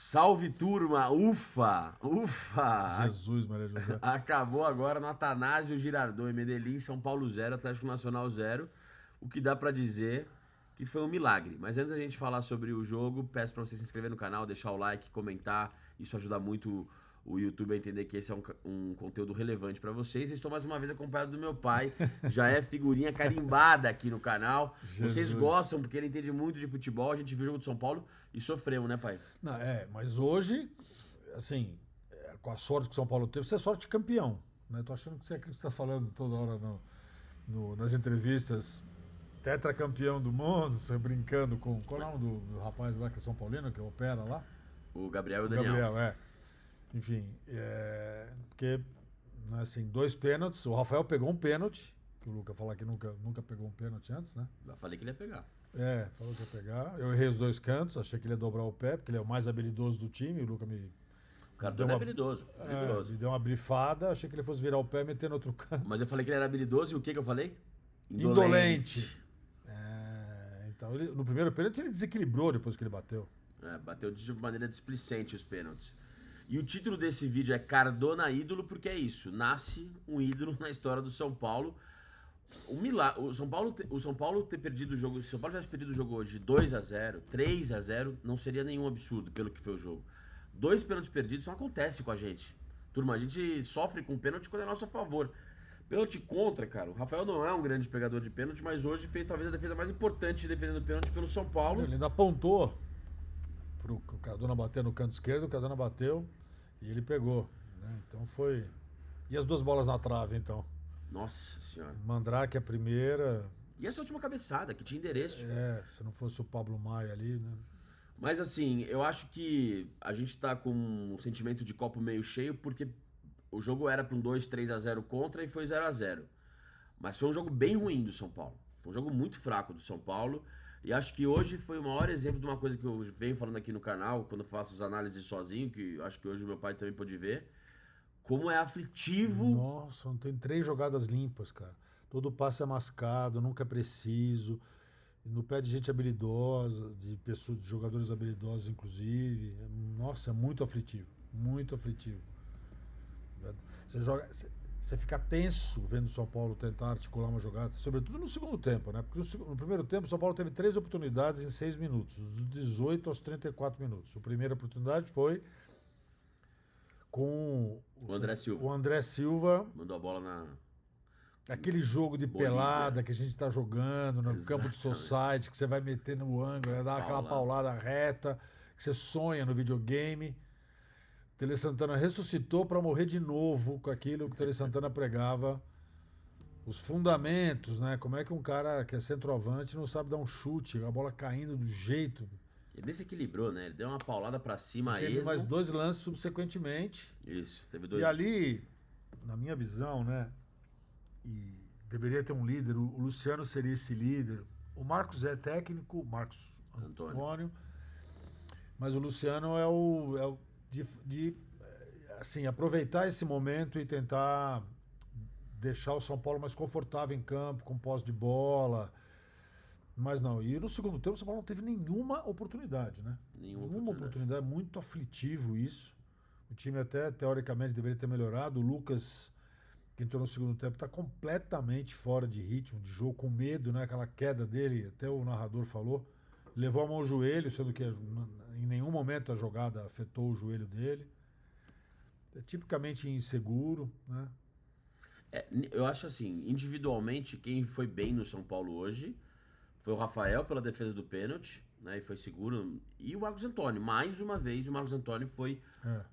Salve, turma! Ufa! Ufa! Jesus, Maria José. Acabou agora no Atanásio Girardot, em Medellín, São Paulo 0, Atlético Nacional 0. O que dá pra dizer que foi um milagre. Mas antes da gente falar sobre o jogo, peço pra você se inscrever no canal, deixar o like, comentar. Isso ajuda muito o YouTube a entender que esse é um conteúdo relevante pra vocês. Eu estou mais uma vez acompanhado do meu pai, já é figurinha carimbada aqui no canal. Vocês Jesus. gostam porque ele entende muito de futebol. A gente viu o jogo de São Paulo e sofremos, né, pai? Não, mas hoje, assim, com a sorte que o São Paulo teve, você é sorte de campeão. Né? Tô achando que você é aquilo que você está falando toda hora nas entrevistas. Tetracampeão do mundo, você brincando com. Qual é o nome do rapaz lá que é São Paulino, que opera lá? O Gabriel e o O Daniel. Gabriel, Enfim, porque, né, assim, 2 pênaltis. O Rafael pegou um pênalti, que o Luca falou que nunca pegou um pênalti antes, né? Eu falei que ele ia pegar. Falou que ia pegar. Eu errei os 2 cantos, achei que ele ia dobrar o pé, porque ele é o mais habilidoso do time. O Luca me. O cara deu todo é uma- habilidoso. Habilidoso. Me deu uma brifada, achei que ele fosse virar o pé e meter no outro canto. Mas eu falei que ele era habilidoso e o que que eu falei? Indolente. Então, no primeiro pênalti ele desequilibrou depois que ele bateu. Bateu de maneira displicente os pênaltis. E o título desse vídeo é Cardona ídolo, porque é isso. Nasce um ídolo na história do São Paulo. O São Paulo ter perdido o jogo, se o São Paulo tivesse perdido o jogo hoje 2-0, 3-0, não seria nenhum absurdo pelo que foi o jogo. 2 pênaltis perdidos não acontece com a gente. Turma, a gente sofre com pênalti quando é a nosso favor. Pênalti contra, cara. O Rafael não é um grande pegador de pênalti, mas hoje fez talvez a defesa mais importante defendendo pênalti pelo São Paulo. Ele ainda apontou pro Cardona bater no canto esquerdo, o Cardona bateu e ele pegou. Né? Então foi. E as 2 bolas na trave, então? Nossa senhora. Mandrake a primeira. E essa última cabeçada, que tinha endereço. Se não fosse o Pablo Maia ali, né? Mas assim, eu acho que a gente tá com um sentimento de copo meio cheio, porque o jogo era para um 2-3-0 contra e foi 0-0. Mas foi um jogo bem ruim do São Paulo. Foi um jogo muito fraco do São Paulo. E acho que hoje foi o maior exemplo de uma coisa que eu venho falando aqui no canal, quando eu faço as análises sozinho, que acho que hoje o meu pai também pôde ver. Como é aflitivo. Nossa, não tem 3 jogadas limpas, cara. Todo passe é mascado, nunca é preciso. No pé de gente habilidosa, de pessoas, de jogadores habilidosos, inclusive. Nossa, é muito aflitivo. Muito aflitivo. Você fica tenso vendo o São Paulo tentar articular uma jogada, sobretudo no segundo tempo, né? Porque no primeiro tempo o São Paulo teve 3 oportunidades em 6 minutos, dos 18 aos 34 minutos. A primeira oportunidade foi com O André Silva. o André Silva. Mandou a bola na. Aquele jogo de Bolívia. pelada que a gente está jogando no campo de Exatamente. society, que você vai meter no ângulo, dar aquela paulada reta, que você sonha no videogame. Tele Santana ressuscitou para morrer de novo com aquilo que o Tele Santana pregava. Os fundamentos, né? Como é que um cara que é centroavante não sabe dar um chute, a bola caindo do jeito. Ele desequilibrou, né? Ele deu uma paulada pra cima a Teve esmo. mais 2 lances subsequentemente. Isso, teve 2. E ali, na minha visão, né? E deveria ter um líder, o Luciano seria esse líder. O Marcos é técnico, o Marcos Antônio, mas o Luciano é o de assim, aproveitar esse momento e tentar deixar o São Paulo mais confortável em campo, com posse de bola. Mas não, e no segundo tempo o São Paulo não teve nenhuma oportunidade, né? Nenhuma oportunidade, muito aflitivo isso. O time até, teoricamente, deveria ter melhorado. O Lucas, que entrou no segundo tempo, está completamente fora de ritmo, de jogo, com medo, né? Aquela queda dele, até o narrador falou, levou a mão ao joelho, sendo que em nenhum momento a jogada afetou o joelho dele. É tipicamente inseguro, né? Eu acho assim, individualmente, quem foi bem no São Paulo hoje foi o Rafael pela defesa do pênalti, né? E foi seguro. E o Marcos Antônio. Mais uma vez, o Marcos Antônio foi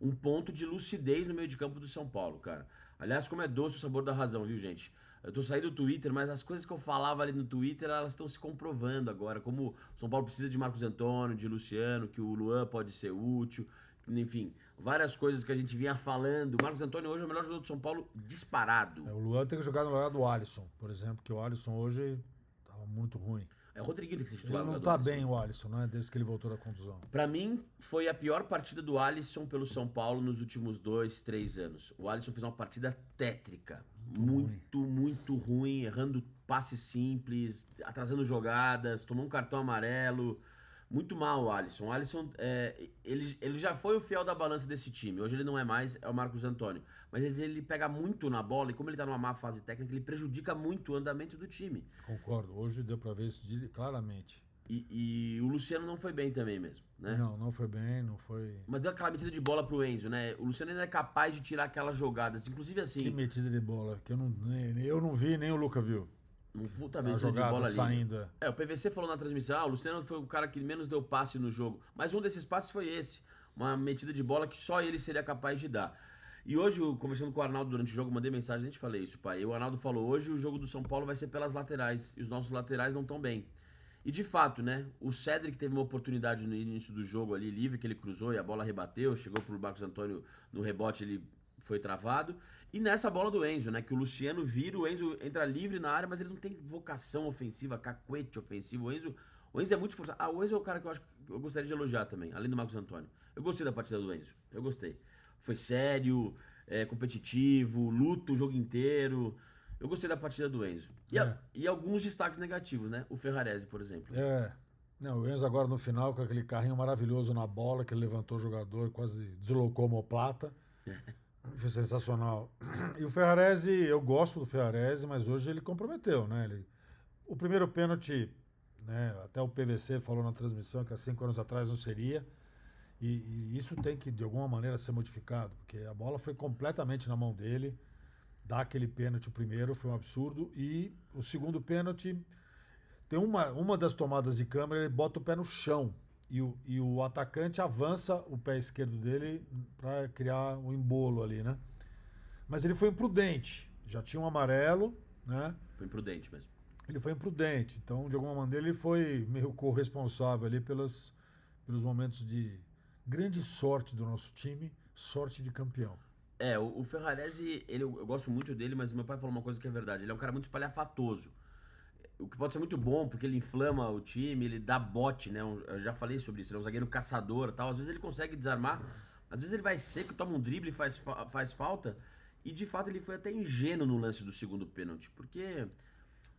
um ponto de lucidez no meio de campo do São Paulo, cara. Aliás, como é doce o sabor da razão, viu, gente? Eu tô saindo do Twitter, mas as coisas que eu falava ali no Twitter, elas estão se comprovando agora. Como o São Paulo precisa de Marcos Antônio, de Luciano, que o Luan pode ser útil. Enfim, várias coisas que a gente vinha falando. O Marcos Antônio hoje é o melhor jogador do São Paulo disparado. O Luan tem que jogar no lugar do Alisson, por exemplo, que o Alisson hoje estava muito ruim. É o Rodrigues que se Ele titular. não tá bem, o Alisson, né? Desde que ele voltou da contusão. Pra mim, foi a pior partida do Alisson pelo São Paulo nos últimos 2, 3 anos. O Alisson fez uma partida tétrica. Muito ruim, errando passes simples, atrasando jogadas, tomou um cartão amarelo. Muito mal o Alisson. O Alisson, ele já foi o fiel da balança desse time. Hoje ele não é mais, é o Marcos Antônio. Mas ele pega muito na bola e como ele tá numa má fase técnica, ele prejudica muito o andamento do time. Concordo. Hoje deu pra ver isso claramente. E o Luciano não foi bem também mesmo, né? Não foi bem, não foi... Mas deu aquela metida de bola pro Enzo, né? O Luciano ainda é capaz de tirar aquelas jogadas. Inclusive assim... Que metida de bola, que eu não vi, nem o Luca viu. Um puta A metida de jogada bola ali. saindo. O PVC falou na transmissão, o Luciano foi o cara que menos deu passe no jogo. Mas um desses passes foi esse. Uma metida de bola que só ele seria capaz de dar. E hoje, conversando com o Arnaldo durante o jogo, mandei mensagem, a gente falei isso, pai. E o Arnaldo falou, hoje o jogo do São Paulo vai ser pelas laterais. E os nossos laterais não estão bem. E de fato, né? O Cedric teve uma oportunidade no início do jogo ali, livre, que ele cruzou e a bola rebateu. Chegou pro Marcos Antônio no rebote, ele foi travado. E nessa bola do Enzo, né? Que o Luciano vira, o Enzo entra livre na área, mas ele não tem vocação ofensiva, cacuete ofensivo. O Enzo é muito esforçado. O Enzo é o cara que eu acho que eu gostaria de elogiar também, além do Marcos Antônio. Eu gostei da partida do Enzo. Eu gostei. Foi sério, competitivo, luta o jogo inteiro. Eu gostei da partida do Enzo. E alguns destaques negativos, né? O Ferrarese, por exemplo. Não, o Enzo agora no final, com aquele carrinho maravilhoso na bola, que ele levantou o jogador, quase deslocou a omoplata. Foi sensacional. E o Ferrarese, eu gosto do Ferrarese, mas hoje ele comprometeu, né? O primeiro pênalti, né? Até o PVC falou na transmissão que há 5 anos atrás não seria. E isso tem que, de alguma maneira, ser modificado, porque a bola foi completamente na mão dele. Dar aquele pênalti, o primeiro, foi um absurdo. E o segundo pênalti, tem uma das tomadas de câmera, ele bota o pé no chão. E o atacante avança o pé esquerdo dele para criar um embolo ali, né? Mas ele foi imprudente. Já tinha um amarelo, né? Foi imprudente mesmo. Ele foi imprudente. Então, de alguma maneira, ele foi meio corresponsável ali pelos momentos de grande sorte do nosso time, sorte de campeão. O Ferrarese, eu gosto muito dele, mas meu pai falou uma coisa que é verdade. Ele é um cara muito espalhafatoso. O que pode ser muito bom, porque ele inflama o time, ele dá bote, né? Eu já falei sobre isso, ele é um zagueiro caçador e tal. Às vezes ele consegue desarmar, às vezes ele vai seco, toma um drible e faz falta. E de fato ele foi até ingênuo no lance do segundo pênalti, porque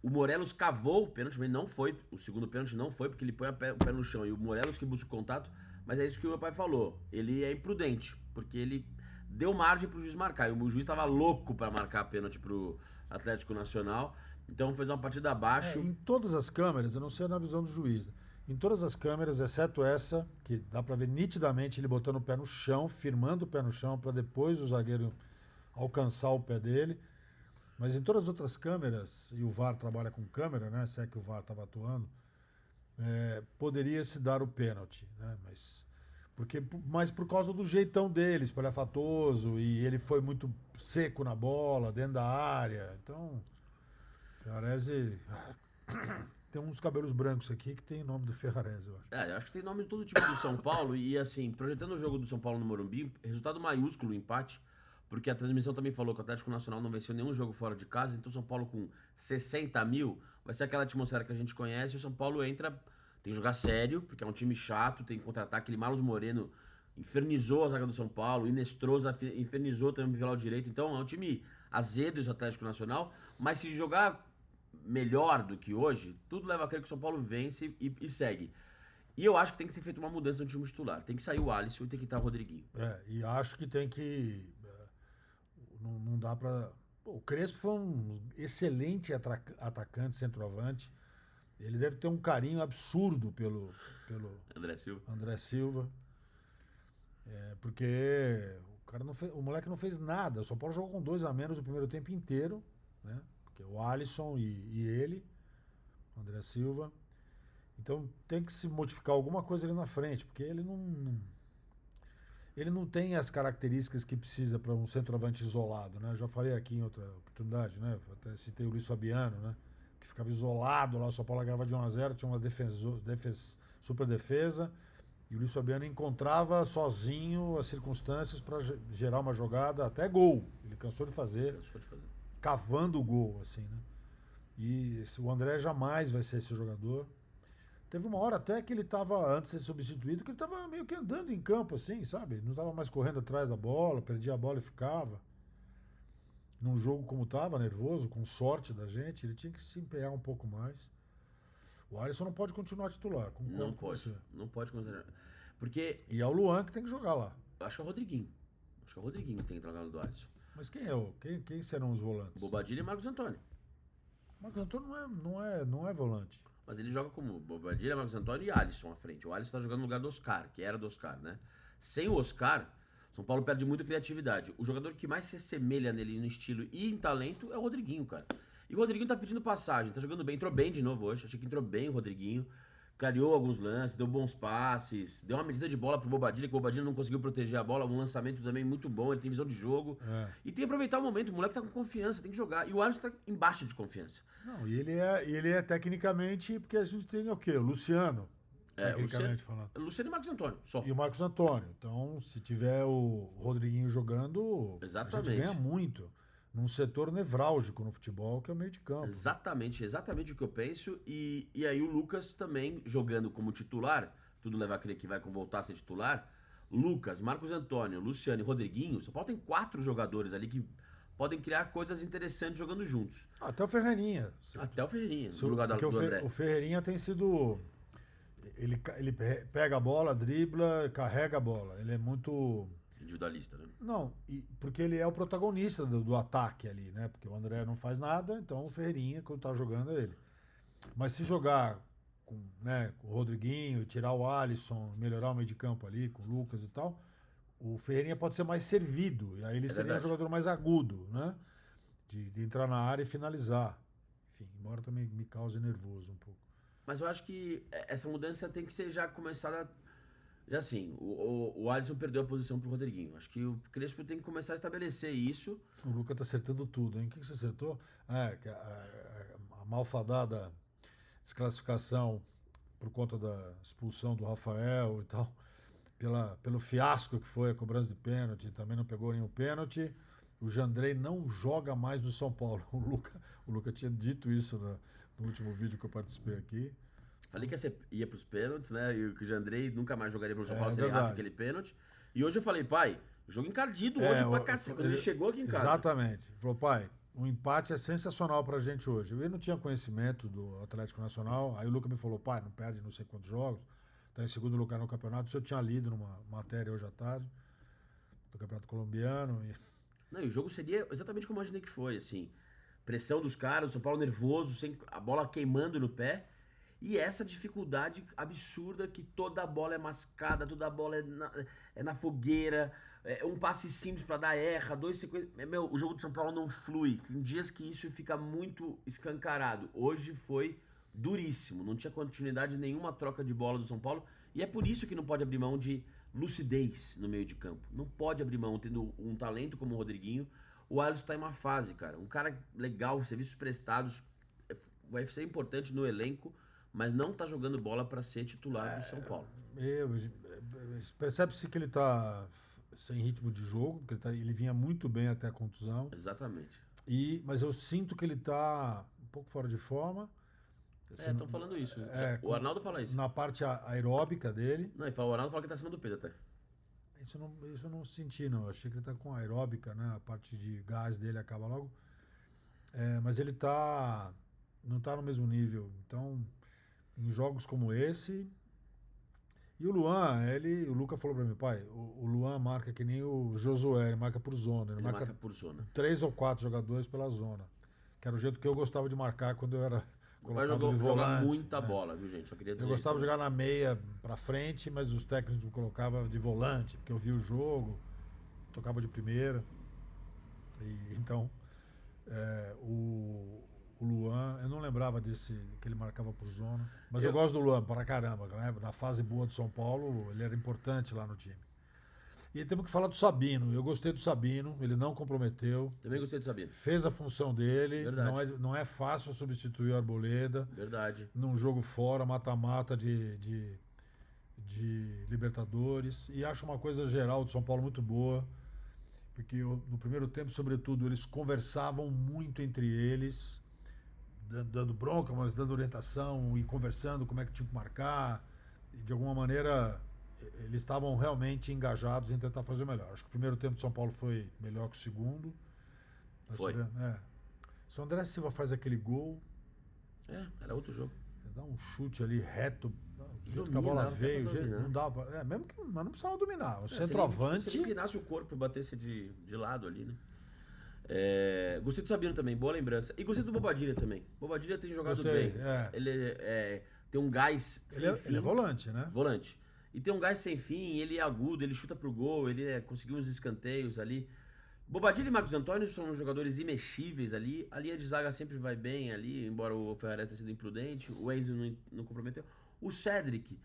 o Morelos cavou o pênalti, mas não foi. O segundo pênalti não foi, porque ele põe o pé no chão. E o Morelos que busca o contato, mas é isso que o meu pai falou. Ele é imprudente, porque ele deu margem pro juiz marcar. E o juiz estava louco para marcar pênalti pro Atlético Nacional. Então fez uma partida abaixo. Em todas as câmeras, eu não sei na visão do juiz, em todas as câmeras, exceto essa, que dá para ver nitidamente ele botando o pé no chão, firmando o pé no chão, para depois o zagueiro alcançar o pé dele. Mas em todas as outras câmeras, e o VAR trabalha com câmera, né? Se é que o VAR estava atuando, poderia se dar o pênalti, né? Mas por causa do jeitão dele, espalhafatoso, e ele foi muito seco na bola, dentro da área. Então, Ferrarese tem uns cabelos brancos aqui que tem nome do Ferrarese, eu acho. Eu acho que tem nome de todo time do São Paulo. E assim, projetando o jogo do São Paulo no Morumbi, resultado maiúsculo, empate. Porque a transmissão também falou que o Atlético Nacional não venceu nenhum jogo fora de casa. Então São Paulo com 60 mil vai ser aquela atmosfera que a gente conhece. E o São Paulo entra, tem que jogar sério, porque é um time chato, tem que contratar. Aquele Marlos Moreno infernizou a zaga do São Paulo, Inestrosa infernizou também pelo lado direito. Então é um time azedo esse Atlético Nacional. Mas se jogar melhor do que hoje, tudo leva a crer que o São Paulo vence e segue. E eu acho que tem que ser feita uma mudança no time titular. Tem que sair o Alisson e tem que estar o Rodriguinho. E acho que tem que... Não dá pra... O Crespo foi um excelente atacante, centroavante. Ele deve ter um carinho absurdo pelo André Silva. Porque o moleque não fez nada. O São Paulo jogou com 2 a menos o primeiro tempo inteiro, né? Porque o Alisson e ele, o André Silva. Então tem que se modificar alguma coisa ali na frente, porque ele não tem as características que precisa para um centroavante isolado, né? Eu já falei aqui em outra oportunidade, né? Até citei o Luiz Fabiano, né? Que ficava isolado lá, o São Paulo ganhava de 1-0, tinha uma super defesa, e o Luiz Fabiano encontrava sozinho as circunstâncias para gerar uma jogada, até gol. Ele cansou de fazer. Cavando o gol, assim, né? E o André jamais vai ser esse jogador. Teve uma hora até que ele estava, antes de ser substituído, que ele estava meio que andando em campo, assim, sabe? Não estava mais correndo atrás da bola, perdia a bola e ficava. Num jogo como estava, nervoso, com sorte da gente, ele tinha que se empenhar um pouco mais. O Alisson não pode continuar titular. Não pode. Não pode continuar. Porque... E é o Luan que tem que jogar lá. Eu acho que é o Rodriguinho. Acho que é o Rodriguinho que tem que entrar no lugar do Alisson. Mas quem serão os volantes? Bobadilha e Marcos Antônio. Marcos Antônio não é volante. Mas ele joga como Bobadilha, Marcos Antônio e Alisson à frente. O Alisson tá jogando no lugar do Oscar, que era do Oscar, né? Sem o Oscar, São Paulo perde muita criatividade. O jogador que mais se assemelha nele no estilo e em talento é o Rodriguinho, cara. E o Rodriguinho tá pedindo passagem, tá jogando bem, entrou bem de novo hoje. Achei que entrou bem o Rodriguinho. Clareou alguns lances, deu bons passes, deu uma medida de bola pro Bobadilha, que o Bobadilha não conseguiu proteger a bola. Um lançamento também muito bom, ele tem visão de jogo. E tem que aproveitar o momento, o moleque tá com confiança, tem que jogar. E o Alisson tá em baixa de confiança. Não, e ele é tecnicamente, porque a gente tem o quê? O Luciano, tecnicamente falando. Luciano e Marcos Antônio, só. E o Marcos Antônio. Então, se tiver o Rodriguinho jogando, Exatamente. A gente ganha muito. Num setor nevrálgico no futebol, que é o meio de campo. Exatamente o que eu penso. E aí o Lucas também jogando como titular, tudo leva a crer que vai voltar a ser titular. Lucas, Marcos Antônio, Luciano e Rodriguinho, São Paulo tem 4 jogadores ali que podem criar coisas interessantes jogando juntos. Até o Ferreirinha. Até o Ferreirinha, no lugar do André. O Ferreirinha tem sido... Ele pega a bola, dribla, carrega a bola. Ele é muito... individualista, né? Não, porque ele é o protagonista do ataque ali, né? Porque o André não faz nada, então o Ferreirinha, quando tá jogando, é ele. Mas se jogar com o Rodriguinho, tirar o Alisson, melhorar o meio de campo ali, com o Lucas e tal, o Ferreirinha pode ser mais servido. E aí ele seria um jogador mais agudo, né? De entrar na área e finalizar. Enfim, embora também me cause nervoso um pouco. Mas eu acho que essa mudança tem que ser já começada... Já assim, o Alisson perdeu a posição pro Rodriguinho. Acho que o Crespo tem que começar a estabelecer isso. O Lucas tá acertando tudo, hein? O que você acertou? A malfadada desclassificação por conta da expulsão do Rafael e tal, pelo fiasco que foi a cobrança de pênalti, também não pegou nenhum pênalti. O Jandrei não joga mais no São Paulo. O Luca tinha dito isso no último vídeo que eu participei aqui. Falei que ia pros pênaltis, né? E que o Jandrei nunca mais jogaria pro São Paulo se ele errasse aquele pênalti. E hoje eu falei, pai, jogo encardido hoje pra cacete. Quando ele chegou aqui em casa. Exatamente. Ele falou, pai, um empate é sensacional pra gente hoje. Eu não tinha conhecimento do Atlético Nacional. Aí o Luca me falou, pai, não perde não sei quantos jogos. Tá em segundo lugar no campeonato. Isso eu tinha lido numa matéria hoje à tarde, do Campeonato Colombiano. Não, e o jogo seria exatamente como eu imaginei que foi, assim. Pressão dos caras, o São Paulo nervoso, sem a bola queimando no pé. E essa dificuldade absurda que toda a bola é mascada, toda a bola é na fogueira, um passe simples pra dar erra, 2 sequências... o jogo do São Paulo não flui. Tem dias que isso fica muito escancarado. Hoje foi duríssimo, não tinha continuidade nenhuma troca de bola do São Paulo. E é por isso que não pode abrir mão de lucidez no meio de campo. Não pode abrir mão, tendo um talento como o Rodriguinho. O Alisson tá em uma fase, cara. Um cara legal, serviços prestados, vai ser importante no elenco, mas não tá jogando bola para ser titular do São Paulo. Percebe-se que ele tá sem ritmo de jogo, porque ele vinha muito bem até a contusão. Exatamente. Mas eu sinto que ele tá um pouco fora de forma. Estão falando isso. O Arnaldo fala isso. Na parte aeróbica dele. Não, o Arnaldo fala que tá acima do peso até. Isso eu não senti, não. Eu achei que ele tá com aeróbica, né? A parte de gás dele acaba logo. Mas ele não tá no mesmo nível. Então... Em jogos como esse. E o Luan, o Luca falou pra mim, pai, o Luan marca que nem o Josué, ele marca por zona. Ele marca por zona. 3 ou 4 jogadores pela zona. Que era o jeito que eu gostava de marcar quando eu era colocado de volante. Jogar muita bola, viu, gente? Só queria dizer. Eu gostava de jogar na meia pra frente, mas os técnicos me colocavam de volante, porque eu via o jogo, tocava de primeira. Então, o Luan, eu não lembrava desse que ele marcava por zona, mas eu gosto do Luan pra caramba, né? Na fase boa do São Paulo, ele era importante lá no time. E temos que falar do Sabino. Eu gostei do Sabino, ele não comprometeu. Também gostei do Sabino. Fez a função dele. Verdade. Não é fácil substituir o Arboleda. Verdade. Num jogo fora, mata-mata de Libertadores. E acho uma coisa geral do São Paulo muito boa, porque no primeiro tempo, sobretudo, eles conversavam muito entre eles, dando bronca, mas dando orientação e conversando como é que tinha que marcar. E de alguma maneira eles estavam realmente engajados em tentar fazer o melhor. Acho que o primeiro tempo de São Paulo foi melhor que o segundo. Foi. Se o André Silva faz aquele gol... era outro jogo. dá um chute ali reto, do jeito que a bola veio, não dava. Mesmo que mas não precisava dominar. O centroavante. Se ele inclinasse o corpo e batesse de lado ali, né? Gostei do Sabino também, boa lembrança. E gostei do Bobadilha também. Bobadilha tem jogado bem. Ele tem um gás sem fim. Ele é volante, né? Volante. E tem um gás sem fim, ele é agudo, ele chuta pro gol, ele conseguiu uns escanteios ali. Bobadilha e Marcos Antônio são jogadores imexíveis ali. A linha de zaga sempre vai bem ali, embora o Ferrarese tenha sido imprudente. O Enzo não comprometeu. O Cedric,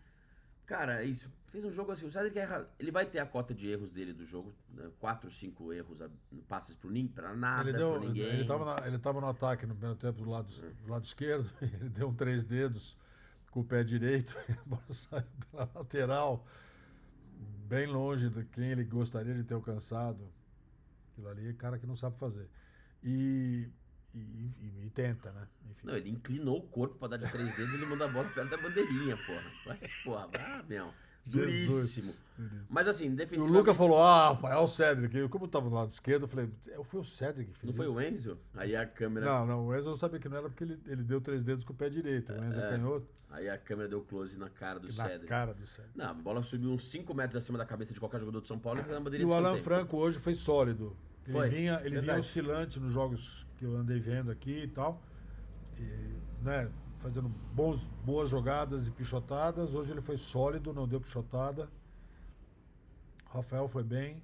cara, isso. Fez um jogo assim. O Cedric ele vai ter a cota de erros dele do jogo. Né? 4, 5 erros, passes pra nada, pra ninguém. Ele tava no ataque no primeiro tempo do lado esquerdo. Ele deu 3 dedos com o pé direito. E a bola saiu pela lateral. Bem longe de quem ele gostaria de ter alcançado. Aquilo ali é cara que não sabe fazer. E tenta, né? Enfim. Não, ele inclinou o corpo pra dar de 3 dedos e ele manda a bola perto da bandeirinha, porra. Mas, porra, meu. Duríssimo. Mas assim, defensivamente... E o Luca falou, pai, é o Cedric. Como eu tava do lado esquerdo, eu falei, foi o Cedric que fez. Não foi o Enzo? Aí a câmera... Não, o Enzo eu sabia que não era porque ele deu 3 dedos com o pé direito. O Enzo canhoto. Aí a câmera deu close na cara do Cedric. Na cara do Cedric. Não, a bola subiu uns 5 metros acima da cabeça de qualquer jogador de São Paulo e na bandeirinha E o Alan Franco hoje foi sólido. Ele vinha oscilante nos jogos que eu andei vendo aqui e tal. E, né, fazendo boas jogadas e pichotadas. Hoje ele foi sólido, não deu pichotada. O Rafael foi bem.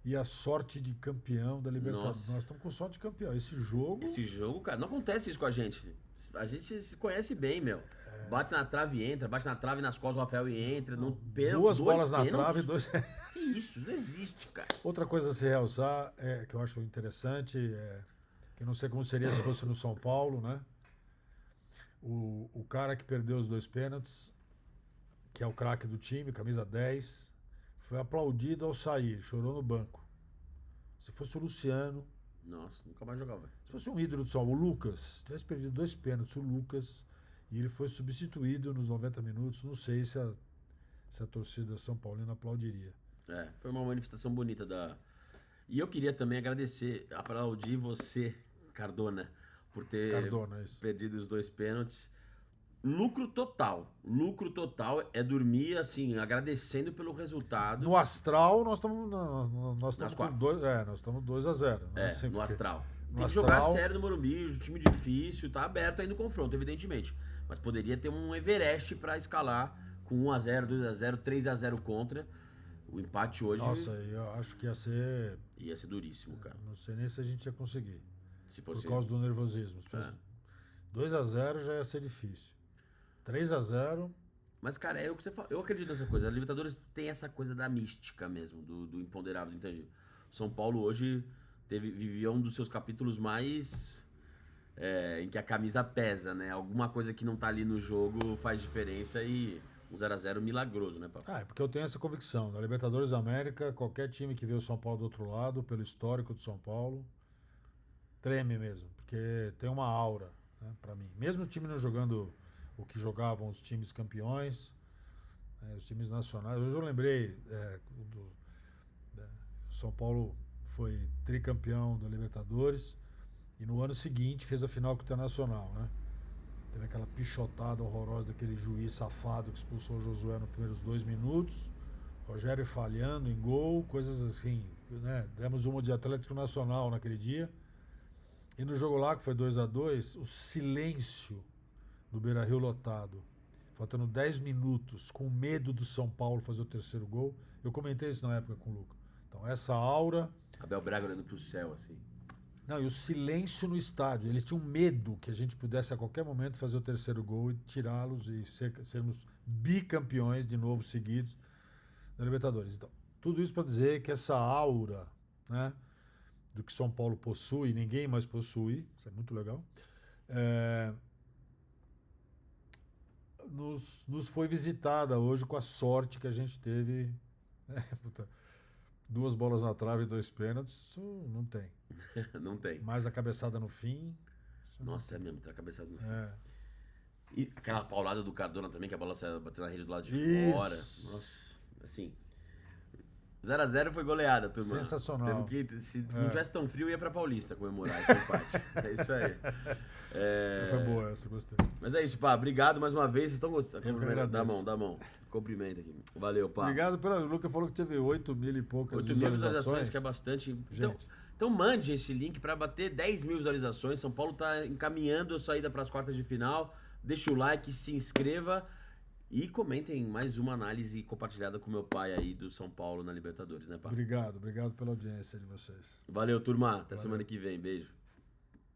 E a sorte de campeão da Libertadores. Nossa. Nós estamos com sorte de campeão. Esse jogo, cara, não acontece isso com a gente. A gente se conhece bem, meu. Bate na trave e entra, bate na trave e nas costas o Rafael e entra. Duas bolas na trave e 2... Que isso não existe, cara. Outra coisa a se realçar, que eu acho interessante, que não sei como seria se fosse no São Paulo, né? O cara que perdeu os 2 pênaltis, que é o craque do time, camisa 10, foi aplaudido ao sair, chorou no banco. Se fosse o Luciano... Nossa, nunca mais jogava. Se fosse um ídolo do São Paulo, o Lucas, se tivesse perdido 2 pênaltis, o Lucas, e ele foi substituído nos 90 minutos, não sei se a torcida São Paulina aplaudiria. Foi uma manifestação bonita da... E eu queria também aplaudir você, Cardona, por ter perdido os 2 pênaltis. Lucro total é dormir, assim, agradecendo pelo resultado. No astral, nós estamos com 2-0. No astral. Tem que jogar sério no Morumbi, time difícil, tá aberto aí no confronto, evidentemente. Mas poderia ter um Everest pra escalar com 1-0, 2-0, 3-0 contra. O empate hoje... Nossa, eu acho que ia ser... Ia ser duríssimo, cara. Não sei nem se a gente ia conseguir. Se fosse... Por causa do nervosismo. 2-0 já ia ser difícil. 3-0... Mas, cara, é o que você fala. Eu acredito nessa coisa. A Libertadores tem essa coisa da mística mesmo, do imponderável, do intangível. São Paulo hoje vivia um dos seus capítulos mais... em que a camisa pesa, né? Alguma coisa que não tá ali no jogo faz diferença e... Um 0-0 milagroso, né, Papo? É porque eu tenho essa convicção. Na Libertadores da América, qualquer time que vê o São Paulo do outro lado, pelo histórico do São Paulo, treme mesmo. Porque tem uma aura, né, pra mim. Mesmo o time não jogando o que jogavam os times campeões, os times nacionais. Hoje eu lembrei, São Paulo foi tricampeão da Libertadores e no ano seguinte fez a final com o Internacional, né? Teve aquela pichotada horrorosa daquele juiz safado que expulsou o Josué nos primeiros 2 minutos. Rogério falhando em gol, coisas assim, né? Demos uma de Atlético Nacional naquele dia. E no jogo lá, que foi 2-2, o silêncio do Beira-Rio lotado. Faltando 10 minutos, com medo do São Paulo fazer o 3º gol. Eu comentei isso na época com o Luca. Então, essa aura... Abel Braga olhando pro céu, assim. Não, e o silêncio no estádio. Eles tinham medo que a gente pudesse a qualquer momento fazer o 3º gol e tirá-los e sermos bicampeões de novo seguidos da Libertadores. Então, tudo isso para dizer que essa aura, né, do que São Paulo possui, ninguém mais possui, isso é muito legal, nos foi visitada hoje com a sorte que a gente teve. 2 bolas na trave e 2 pênaltis, isso não tem. Não tem. Mais a cabeçada no fim. Nossa, mesmo, tem a cabeçada no fim. E aquela paulada do Cardona também, que a bola saiu batendo na rede do lado de fora. Nossa, assim. 0x0 foi goleada, turma. Sensacional. Se não tivesse tão frio, ia pra Paulista comemorar esse empate. É isso aí. Foi boa essa, gostei. Mas é isso, pá. Obrigado mais uma vez. Vocês estão gostando? Eu que agradeço. Dá a mão. Cumprimento aqui. Valeu, pá. Obrigado O Luca falou que teve 8 mil e poucas 8 mil visualizações, que é bastante. Então mande esse link pra bater 10 mil visualizações. São Paulo tá encaminhando a saída pras quartas de final. Deixa o like, se inscreva. E comentem mais uma análise compartilhada com meu pai aí do São Paulo na Libertadores, né, pá? Obrigado pela audiência de vocês. Valeu, turma. Até semana que vem. Beijo.